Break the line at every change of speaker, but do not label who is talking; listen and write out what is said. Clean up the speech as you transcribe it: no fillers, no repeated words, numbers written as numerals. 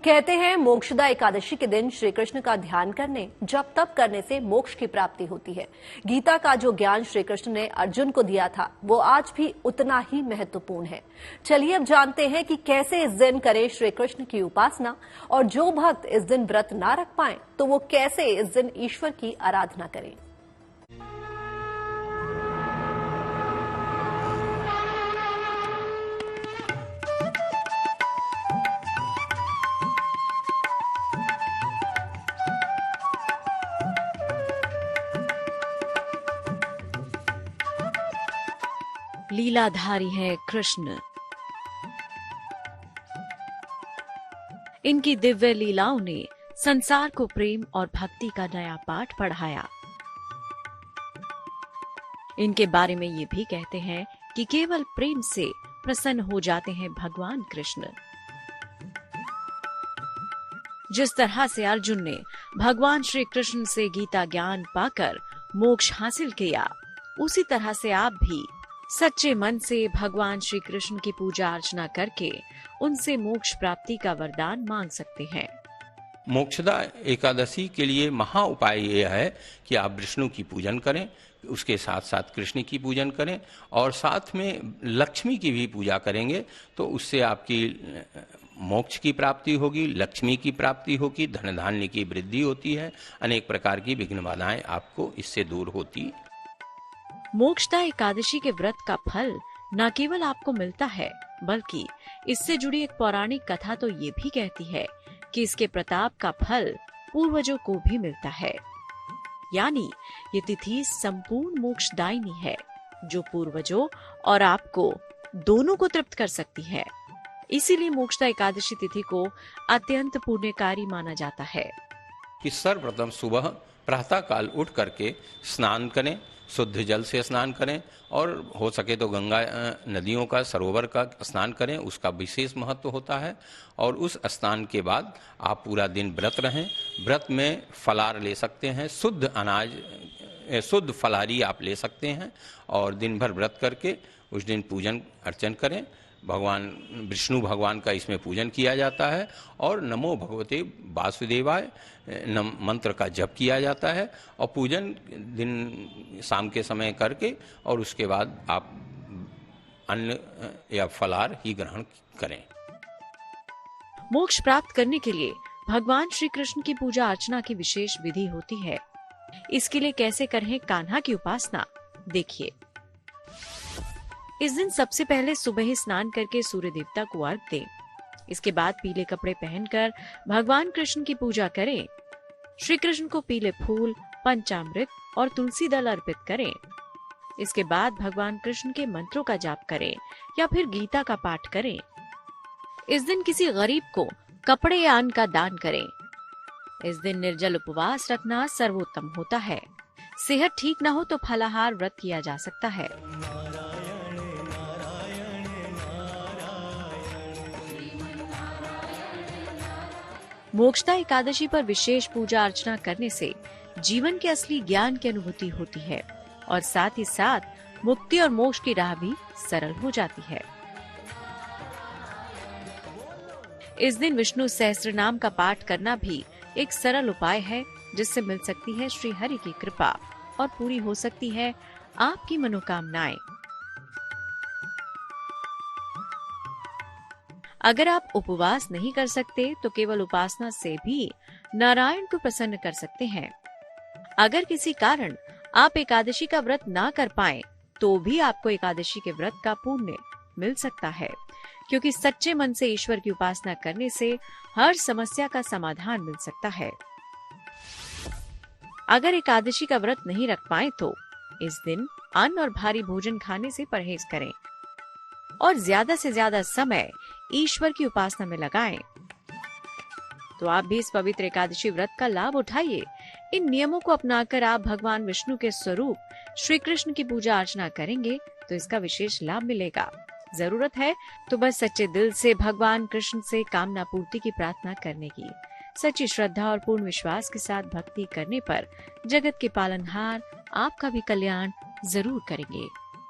कहते हैं मोक्षदा एकादशी के दिन श्री कृष्ण का ध्यान करने, जप तप करने से मोक्ष की प्राप्ति होती है। गीता का जो ज्ञान श्री कृष्ण ने अर्जुन को दिया था वो आज भी उतना ही महत्वपूर्ण है। चलिए अब जानते हैं कि कैसे इस दिन करें श्री कृष्ण की उपासना, और जो भक्त इस दिन व्रत ना रख पाए तो वो कैसे इस दिन ईश्वर की आराधना करें।
लीलाधारी है कृष्ण। इनकी दिव्य लीलाओं ने संसार को प्रेम और भक्ति का नया पाठ पढ़ाया। इनके बारे में ये भी कहते हैं कि केवल प्रेम से प्रसन्न हो जाते हैं भगवान कृष्ण। जिस तरह से अर्जुन ने भगवान श्री कृष्ण से गीता ज्ञान पाकर मोक्ष हासिल किया, उसी तरह से आप भी सच्चे मन से भगवान श्री कृष्ण की पूजा अर्चना करके उनसे मोक्ष प्राप्ति का वरदान मांग सकते हैं।
मोक्षदा एकादशी के लिए महा उपाय यह है कि आप विष्णु की पूजन करें, उसके साथ साथ कृष्ण की पूजन करें और साथ में लक्ष्मी की भी पूजा करेंगे तो उससे आपकी मोक्ष की प्राप्ति होगी, लक्ष्मी की प्राप्ति होगी, धन धान्य की वृद्धि होती है, अनेक प्रकार की विघ्न बाधाएं आपको इससे दूर होती।
मोक्षदा एकादशी के व्रत का फल न केवल आपको मिलता है, बल्कि इससे जुड़ी एक पौराणिक कथा तो ये भी कहती है कि इसके प्रताप का फल पूर्वजों को भी मिलता है। यानी ये तिथि संपूर्ण मोक्षदायिनी है, जो पूर्वजों और आपको दोनों को तृप्त कर सकती है। इसीलिए मोक्षदा एकादशी तिथि को अत्यंत पुण्यकारी माना जाता है।
कि सर्वप्रथम सुबह प्रातः काल उठ करके स्नान करें, शुद्ध जल से स्नान करें और हो सके तो गंगा नदियों का, सरोवर का स्नान करें, उसका विशेष महत्व होता है। और उस स्नान के बाद आप पूरा दिन व्रत रहें। व्रत में फलाहार ले सकते हैं, शुद्ध अनाज, शुद्ध फलाहारी आप ले सकते हैं और दिन भर व्रत करके उस दिन पूजन अर्चन करें। भगवान विष्णु भगवान का इसमें पूजन किया जाता है और नमो भगवते वासुदेवाय मंत्र का जप किया जाता है और पूजन दिन शाम के समय करके और उसके बाद आप अन्न या फलाहार ही ग्रहण करें।
मोक्ष प्राप्त करने के लिए भगवान श्री कृष्ण की पूजा अर्चना की विशेष विधि होती है। इसके लिए कैसे करें कान्हा की उपासना, देखिए। इस दिन सबसे पहले सुबह ही स्नान करके सूर्य देवता को अर्घ दें। इसके बाद पीले कपड़े पहनकर भगवान कृष्ण की पूजा करें। श्री कृष्ण को पीले फूल, पंचामृत और तुलसी दल अर्पित करें। इसके बाद भगवान कृष्ण के मंत्रों का जाप करें या फिर गीता का पाठ करें। इस दिन किसी गरीब को कपड़े या अन्न का दान करें। इस दिन निर्जल उपवास रखना सर्वोत्तम होता है। सेहत ठीक न हो तो फलाहार व्रत किया जा सकता है। मोक्षदा एकादशी पर विशेष पूजा अर्चना करने से जीवन के असली ज्ञान की अनुभूति होती है और साथ ही साथ मुक्ति और मोक्ष की राह भी सरल हो जाती है। इस दिन विष्णु सहस्त्र नाम का पाठ करना भी एक सरल उपाय है, जिससे मिल सकती है श्री हरि की कृपा और पूरी हो सकती है आपकी मनोकामनाएं। अगर आप उपवास नहीं कर सकते तो केवल उपासना से भी नारायण को प्रसन्न कर सकते हैं। अगर किसी कारण आप एकादशी का व्रत ना कर पाए तो भी आपको एकादशी के व्रत का पुण्य मिल सकता है, क्योंकि सच्चे मन से ईश्वर की उपासना करने से हर समस्या का समाधान मिल सकता है। अगर एकादशी का व्रत नहीं रख पाए तो इस दिन अन्न और भारी भोजन खाने से परहेज करें और ज्यादा से ज्यादा समय ईश्वर की उपासना में लगाएं। तो आप भी इस पवित्र एकादशी व्रत का लाभ उठाइए। इन नियमों को अपनाकर आप भगवान विष्णु के स्वरूप श्री कृष्ण की पूजा अर्चना करेंगे तो इसका विशेष लाभ मिलेगा। जरूरत है तो बस सच्चे दिल से भगवान कृष्ण से कामना पूर्ति की प्रार्थना करने की। सच्ची श्रद्धा और पूर्ण विश्वास के साथ भक्ति करने पर जगत के पालनहार आपका भी कल्याण जरूर करेंगे।